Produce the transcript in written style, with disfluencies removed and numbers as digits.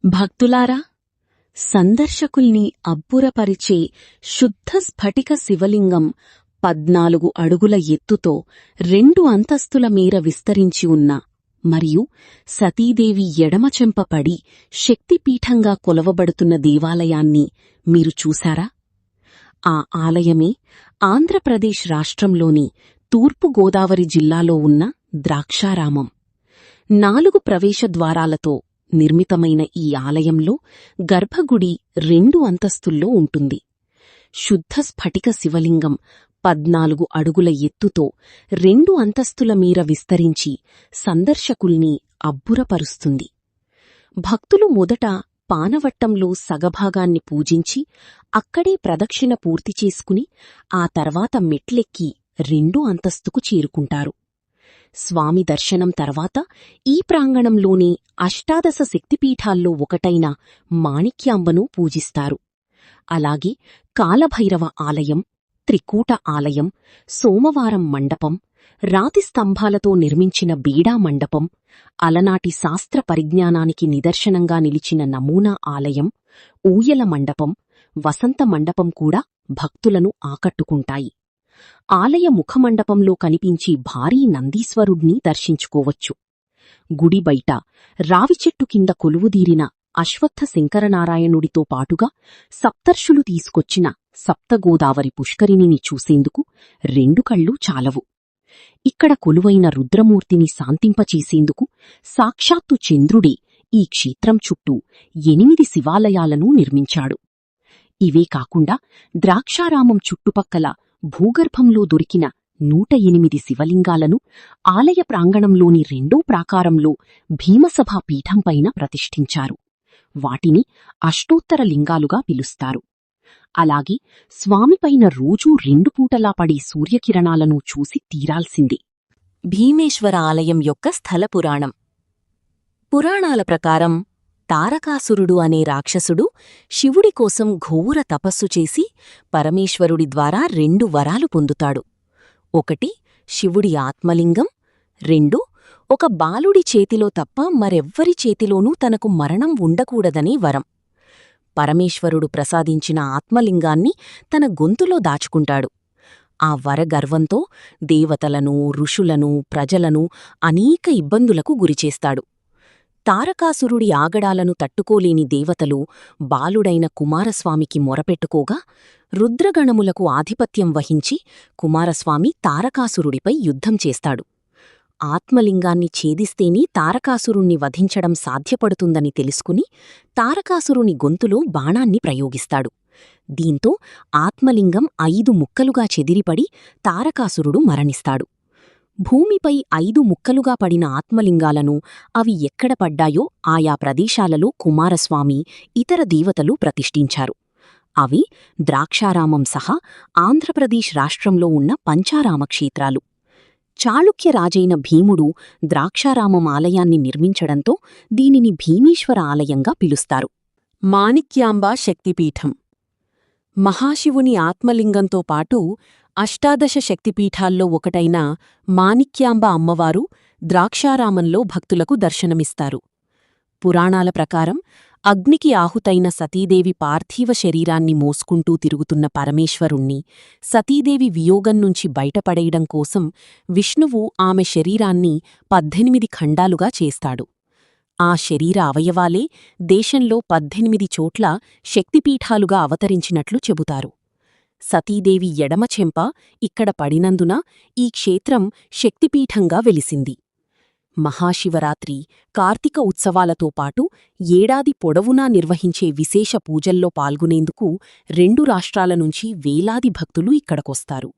భక్తులారా, సందర్శకుల్ని అబ్బురపరిచే శుద్ధ స్ఫటిక శివలింగం 14 అడుగుల ఎత్తుతో 2 అంతస్తుల మేర విస్తరించి ఉన్న మరియు సతీదేవి ఎడమచెంపపడి శక్తిపీఠంగా కొలవబడుతున్న దేవాలయాన్ని మీరు చూశారా? ఆ ఆలయమే ఆంధ్రప్రదేశ్ రాష్ట్రంలోని తూర్పు గోదావరి జిల్లాలో ఉన్న ద్రాక్షారామం. 4 ప్రవేశద్వారాలతో నిర్మితమైన ఈ ఆలయంలో గర్భగుడి 2 అంతస్తుల్లో ఉంటుంది. శుద్ధ స్ఫటిక శివలింగం 14 అడుగుల ఎత్తుతో 2 అంతస్తుల మీర విస్తరించి సందర్శకుల్ని అబ్బురపరుస్తుంది. భక్తులు మొదట పానవట్టంలో సగభాగాన్ని పూజించి అక్కడే ప్రదక్షిణ పూర్తి చేసుకుని ఆ తర్వాత మెట్లెక్కి 2 అంతస్తుకు చేరుకుంటారు. స్వామి దర్శనం తర్వాత ఈ ప్రాంగణంలోని అష్టాదశ శక్తిపీఠాల్లో ఒకటైన మాణిక్యాంబను పూజిస్తారు. అలాగే కాలభైరవ ఆలయం, త్రికూట ఆలయం, సోమవారం మండపం, రాతి స్తంభాలతో నిర్మించిన బీడా మండపం, అలనాటి శాస్త్ర పరిజ్ఞానానికి నిదర్శనంగా నిలిచిన నమూనా ఆలయం, ఊయల మండపం, వసంత మండపం కూడా భక్తులను ఆకట్టుకుంటాయి. ఆలయ ముఖమండపంలో కనిపించి భారీ నందీశ్వరుడ్ని దర్శించుకోవచ్చు. గుడి బయట రావిచెట్టు కింద కొలువుదీరిన అశ్వత్థ శంకరనారాయణుడితో పాటుగా సప్తర్షులు తీసుకొచ్చిన సప్తగోదావరి పుష్కరిణిని చూసేందుకు 2 కళ్ళు చాలవు. ఇక్కడ కొలువైన రుద్రమూర్తిని శాంతింపచేసేందుకు సాక్షాత్తు చంద్రుడే ఈ క్షేత్రం చుట్టూ 8 శివాలయాలను నిర్మించాడు. ఇవే కాకుండా ద్రాక్షారామం చుట్టుపక్కల భూగర్భంలో దొరికిన 108 శివలింగాలను ఆలయ ప్రాంగణంలోని 2వ ప్రాకారంలో భీమసభా పీఠంపైన ప్రతిష్ఠించారు. వాటిని అష్టోత్తర లింగాలుగా పిలుస్తారు. అలాగే స్వామిపైన రోజూ 2 పూటలా పడే సూర్యకిరణాలను చూసి తీరాల్సిందే. భీమేశ్వర ఆలయం యొక్క స్థల పురాణం. పురాణాల ప్రకారం తారకాసురుడు అనే రాక్షసుడు శివుడి కోసం ఘోర తపస్సు చేసి పరమేశ్వరుడి ద్వారా 2 వరాలు పొందుతాడు. 1 శివుడి ఆత్మలింగం, 2 ఒక బాలుడి చేతిలో తప్ప మరెవ్వరి చేతిలోనూ తనకు మరణం ఉండకూడదనే వరం. పరమేశ్వరుడు ప్రసాదించిన ఆత్మలింగాన్ని తన గొంతులో దాచుకుంటాడు. ఆ వరగర్వంతో దేవతలను, ఋషులను, ప్రజలను అనేక ఇబ్బందులకు గురిచేస్తాడు. తారకాసురుడి ఆగడాలను తట్టుకోలేని దేవతలు బాలుడైన కుమారస్వామికి మొరపెట్టుకోగా రుద్రగణములకు ఆధిపత్యం వహించి కుమారస్వామి తారకాసురుడిపై యుద్ధం చేస్తాడు. ఆత్మలింగాన్ని ఛేదిస్తేనే తారకాసురుణ్ణి వధించడం సాధ్యపడుతుందని తెలుసుకుని తారకాసురుని గొంతులో బాణాన్ని ప్రయోగిస్తాడు. దీంతో ఆత్మలింగం 5 ముక్కలుగా చెదిరిపడి తారకాసురుడు మరణిస్తాడు. భూమిపై 5 ముక్కలుగా పడిన ఆత్మలింగాలను అవి ఎక్కడ పడ్డాయో ఆయా ప్రదేశాలలో కుమారస్వామి, ఇతర దేవతలు ప్రతిష్ఠించారు. అవి ద్రాక్షారామం సహా ఆంధ్రప్రదేశ్ రాష్ట్రంలో ఉన్న పంచారామక్షేత్రాలు. చాళుక్య రాజైన భీముడు ద్రాక్షారామం ఆలయాన్ని నిర్మించడంతో దీనిని భీమేశ్వర ఆలయంగా పిలుస్తారు. మాణిక్యాంబ శక్తిపీఠం. మహాశివుని ఆత్మలింగంతో పాటు అష్టాదశ శక్తిపీఠాల్లో ఒకటైన మాణిక్యాంబ అమ్మవారు ద్రాక్షారామంలో భక్తులకు దర్శనమిస్తారు. పురాణాల ప్రకారం అగ్నికి ఆహుతైన సతీదేవి పార్థివ శరీరాన్ని మోసుకుంటూ తిరుగుతున్న పరమేశ్వరుణ్ణి సతీదేవి వియోగం నుంచి బయటపడేయడం కోసం విష్ణువు ఆమె శరీరాన్ని 18 ఖండాలుగా చేస్తాడు. ఆ శరీర అవయవాలే దేశంలో 18 చోట్ల శక్తిపీఠాలుగా అవతరించినట్లు చెబుతారు. సతీదేవి ఎడమచెంప ఇక్కడ పడినందున ఈ క్షేత్రం శక్తిపీఠంగా వెలిసింది. మహాశివరాత్రి, కార్తీక ఉత్సవాలతో పాటు ఏడాది పొడవునా నిర్వహించే విశేష పూజల్లో పాల్గొనేందుకు 2 రాష్ట్రాల నుంచి వేలాది భక్తులు ఇక్కడకొస్తారు.